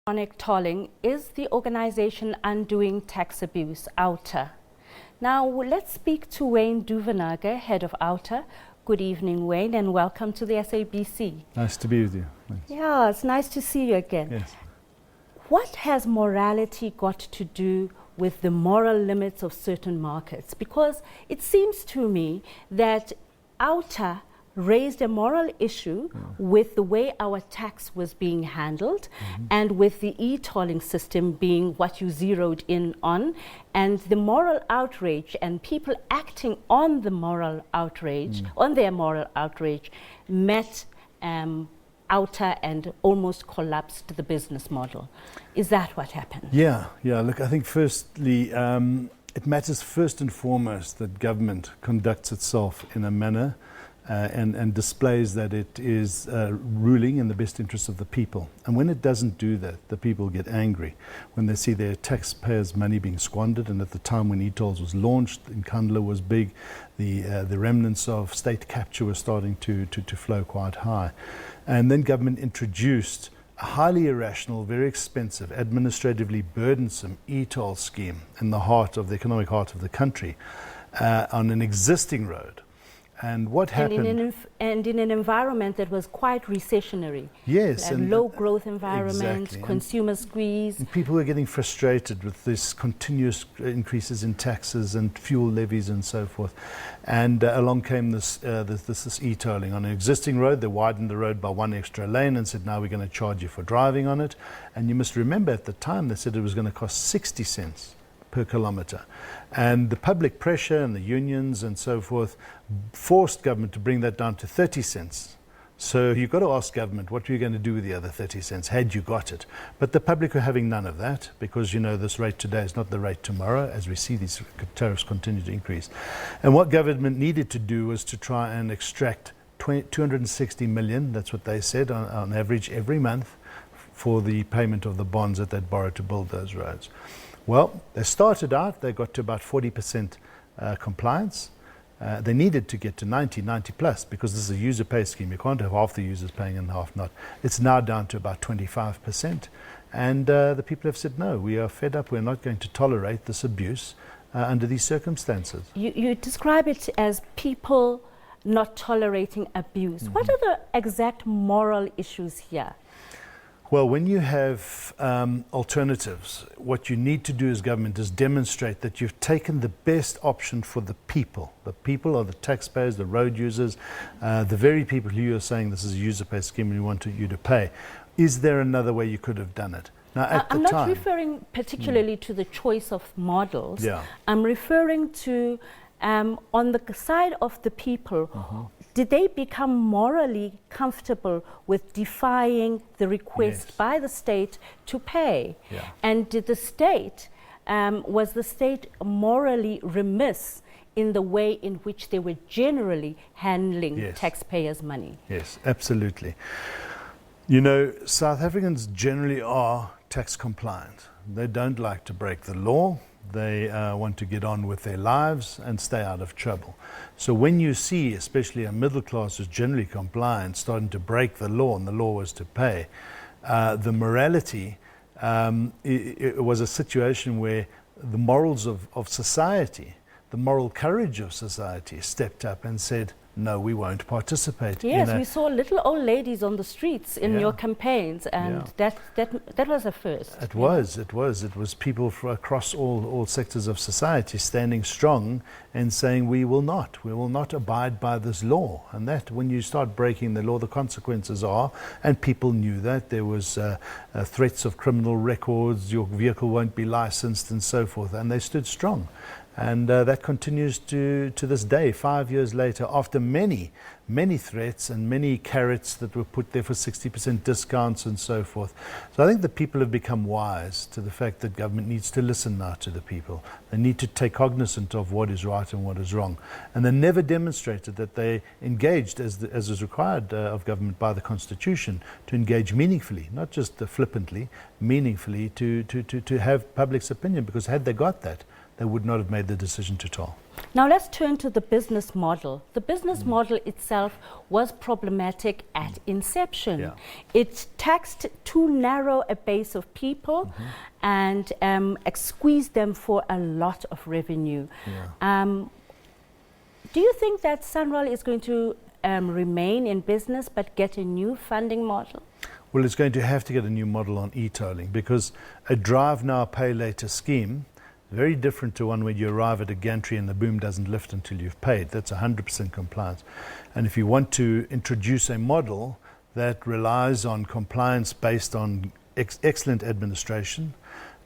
Electronic tolling is the organization undoing tax abuse, Outa. Now let's speak to Wayne Duvenage, head of Outa. Good evening, Wayne, and welcome to the SABC. Nice to be with you. Thanks. Yeah, it's nice to see you again. Yes. What has morality got to do with the moral limits of certain markets? Because it seems to me that Outa raised a moral issue with the way our tax was being handled and with the e-tolling system being what you zeroed in on, and the moral outrage and people acting on the moral outrage, on their moral outrage, met Outa and almost collapsed the business model. Is that what happened? Yeah. Look, I think firstly, it matters first and foremost that government conducts itself in a manner and displays that it is ruling in the best interests of the people. And when it doesn't do that, the people get angry when they see their taxpayers' money being squandered. And at the time when e-tolls was launched, Nkandla was big, the remnants of state capture were starting to flow quite high. And then government introduced a highly irrational, very expensive, administratively burdensome e-toll scheme in the heart of the economic heart of the country on an existing road. And what happened? And in an environment that was quite recessionary. Yes. And low growth environment, exactly. consumer squeeze. And people were getting frustrated with this continuous increases in taxes and fuel levies and so forth. And along came this e-tolling on an existing road. They widened the road by one extra lane and said, now we're going to charge you for driving on it. And you must remember at the time they said it was going to cost 60 cents per kilometre. And the public pressure and the unions and so forth forced government to bring that down to 30 cents. So you've got to ask government, what are you going to do with the other 30 cents, had you got it? But the public are having none of that, because, you know, this rate today is not the rate tomorrow, as we see these tariffs continue to increase. And what government needed to do was to try and extract 260 million, that's what they said, on average every month, for the payment of the bonds that they'd borrowed to build those roads. Well, they started out, they got to about 40% compliance. They needed to get to 90 plus, because this is a user pay scheme. You can't have half the users paying and half not. It's now down to about 25%. And the people have said, no, we are fed up. We're not going to tolerate this abuse under these circumstances. You describe it as people not tolerating abuse. What are the exact moral issues here? Well, when you have alternatives, what you need to do as government is demonstrate that you've taken the best option for the people. The people are the taxpayers, the road users, the very people who are saying this is a user pay scheme and we want you to pay. Is there another way you could have done it? Now, I'm not referring particularly to the choice of models. I'm referring to on the side of the people, did they become morally comfortable with defying the request by the state to pay? And did the state, was the state morally remiss in the way in which they were generally handling taxpayers' money? Yes, absolutely. You know, South Africans generally are tax compliant. They don't like to break the law. They want to get on with their lives and stay out of trouble. So when you see, especially a middle class who's generally compliant, starting to break the law, and the law was to pay, the morality, it was a situation where the morals of society, the moral courage of society stepped up and said, no, we won't participate. Yes, we saw little old ladies on the streets in your campaigns, and that was a first. It was people across all sectors of society standing strong and saying, we will not abide by this law. And that, when you start breaking the law, the consequences are, and people knew that, there was threats of criminal records, your vehicle won't be licensed and so forth, and they stood strong. And that continues to this day, 5 years later, after many threats and many carrots that were put there for 60% discounts and so forth. So I think the people have become wise to the fact that government needs to listen now to the people. They need to take cognizance of what is right and what is wrong. And they never demonstrated that they engaged, as is required of government by the Constitution, to engage meaningfully, not just flippantly, meaningfully, to have public's opinion, because had they got that, they would not have made the decision to toll. Now let's turn to the business model. The business model itself was problematic at inception. Yeah. It taxed too narrow a base of people and squeezed them for a lot of revenue. Yeah. Do you think that Sanral is going to remain in business but get a new funding model? Well, it's going to have to get a new model on e-tolling, because a drive now, pay later scheme, very different to one where you arrive at a gantry and the boom doesn't lift until you've paid. That's 100% compliance. And if you want to introduce a model that relies on compliance based on excellent administration,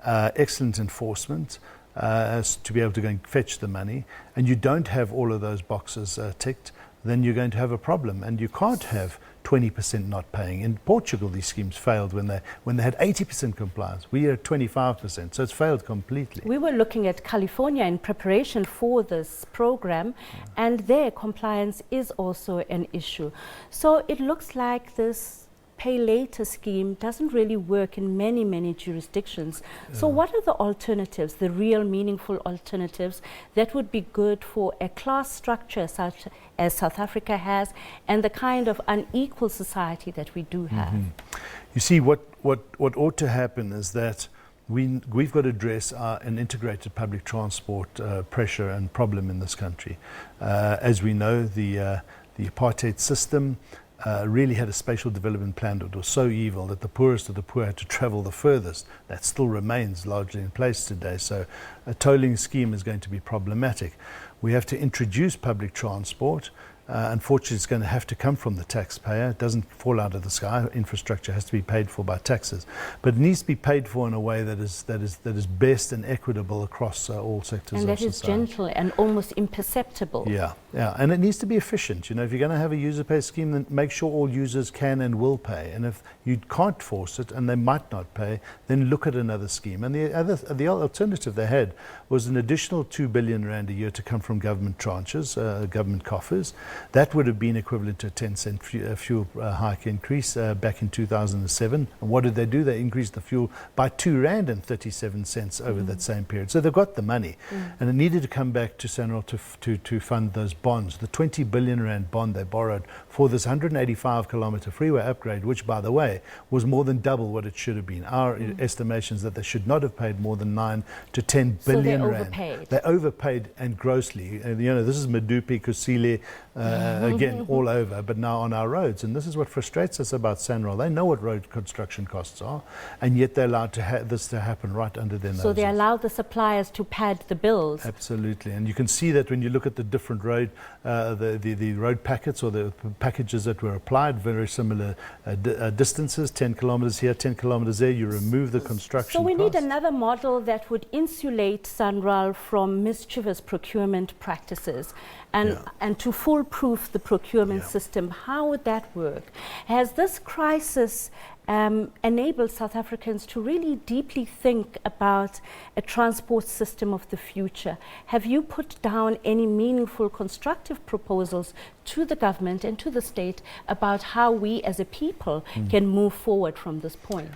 excellent enforcement, to be able to go and fetch the money, and you don't have all of those boxes ticked, then you're going to have a problem, and you can't have 20% not paying. In Portugal, these schemes failed when they had 80% compliance. We are at 25%, so it's failed completely. We were looking at California in preparation for this program, and their compliance is also an issue. So it looks like this pay later scheme doesn't really work in many jurisdictions. So what are the alternatives, the real meaningful alternatives that would be good for a class structure such as South Africa has, and the kind of unequal society that we do have? You see, what ought to happen is that we've got to address an integrated public transport pressure and problem in this country. As we know, the apartheid system really had a spatial development plan that was so evil that the poorest of the poor had to travel the furthest. That still remains largely in place today. So a tolling scheme is going to be problematic. We have to introduce public transport. Unfortunately, it's going to have to come from the taxpayer. It doesn't fall out of the sky. Infrastructure has to be paid for by taxes, but it needs to be paid for in a way that is best and equitable across all sectors of society. And that is gentle and almost imperceptible. Yeah, and it needs to be efficient. You know, if you're going to have a user pay scheme, then make sure all users can and will pay. And if you can't force it and they might not pay, then look at another scheme. And the alternative they had was an additional 2 billion rand a year to come from government tranches, government coffers. That would have been equivalent to a 10-cent fuel hike increase back in 2007. And what did they do? They increased the fuel by 2 rand and 37 cents over that same period. So they've got the money. And it needed to come back to Sanral to fund those bonds. The 20 billion rand bond they borrowed for this 185-kilometre freeway upgrade, which, by the way, was more than double what it should have been. Our estimations that they should not have paid more than 9 to 10 billion rand. Overpaid. They overpaid, and grossly. You know, this is Medupi, Kusile, again, all over, but now on our roads. And this is what frustrates us about Sanral. They know what road construction costs are, and yet they're allowed to this to happen right under their noses. So they allow the suppliers to pad the bills. Absolutely, and you can see that when you look at the different road, the road packets or the packages that were applied, very similar distances, 10 kilometres here, 10 kilometres there. You remove the construction So we costs. need another model that would insulate Sanral from mischievous procurement practices and to foolproof the procurement system. How would that work? Has this crisis enabled South Africans to really deeply think about a transport system of the future? Have you put down any meaningful constructive proposals to the government and to the state about how we as a people can move forward from this point?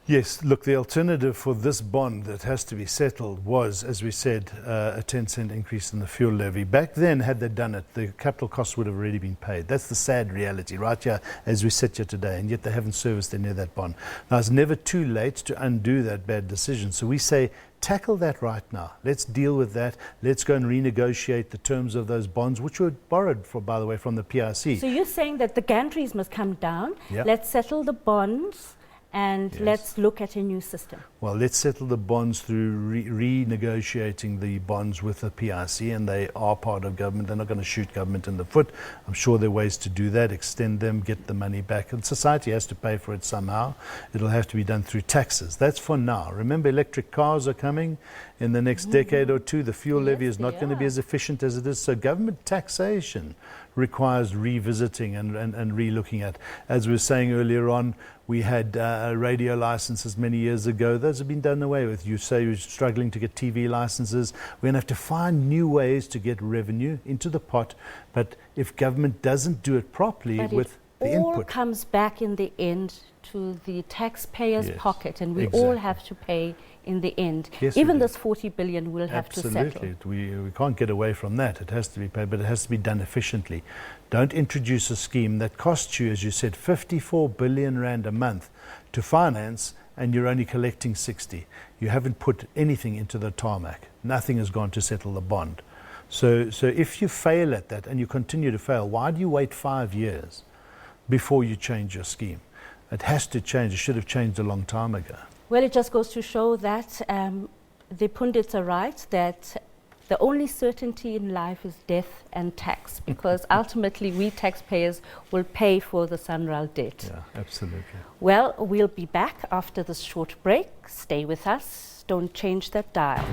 Yes, look, the alternative for this bond that has to be settled was, as we said, a 10-cent increase in the fuel levy. Back then, had they done it, the capital costs would have already been paid. That's the sad reality right here as we sit here today, and yet they haven't serviced any of that bond. Now, it's never too late to undo that bad decision. So we say, tackle that right now. Let's deal with that. Let's go and renegotiate the terms of those bonds, which were borrowed, by the way, from the PRC. So you're saying that the gantries must come down. Yeah. Let's settle the bonds. And let's look at a new system. Well, let's settle the bonds through renegotiating the bonds with the PRC, and they are part of government. They're not going to shoot government in the foot. I'm sure there are ways to do that, extend them, get the money back. And society has to pay for it somehow. It'll have to be done through taxes. That's for now. Remember, electric cars are coming in the next decade or two. The fuel levy is not going to be as efficient as it is. So government taxation requires revisiting and re-looking at. As we were saying earlier on, we had radio licenses many years ago. Those have been done away with. You say you're struggling to get TV licenses. We're going to have to find new ways to get revenue into the pot. But if government doesn't do it properly The all input. comes back in the end to the taxpayer's Yes, pocket, and we all exactly. have to pay in the end. Yes, we Even do. this 40 billion will have to settle. Absolutely. We can't get away from that. It has to be paid, but it has to be done efficiently. Don't introduce a scheme that costs you, as you said, 54 billion rand a month to finance, and you're only collecting 60. You haven't put anything into the tarmac. Nothing has gone to settle the bond. So if you fail at that and you continue to fail, why do you wait 5 years before you change your scheme? It has to change. It should have changed a long time ago. Well, it just goes to show that the pundits are right, that the only certainty in life is death and tax, because ultimately we taxpayers will pay for the Sanral debt. Yeah, absolutely. Well, we'll be back after this short break. Stay with us. Don't change that dial.